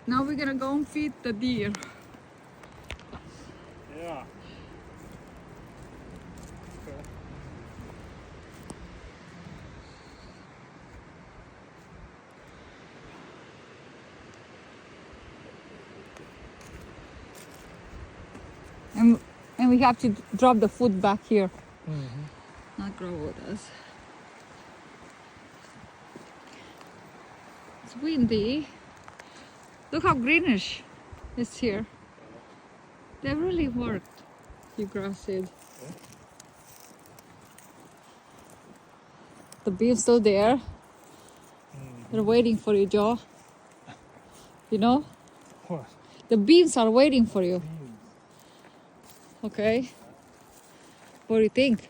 Now we're gonna go and feed the deer. Yeah. Okay. And we have to drop the food back here. Mm-hmm. Not grow with us. It's windy. Look how greenish it's here. They really worked, you grass seed. Yeah. The beans still there. They're waiting for you, Joe. You know? What? The beans are waiting for you. Beans. Okay? What do you think?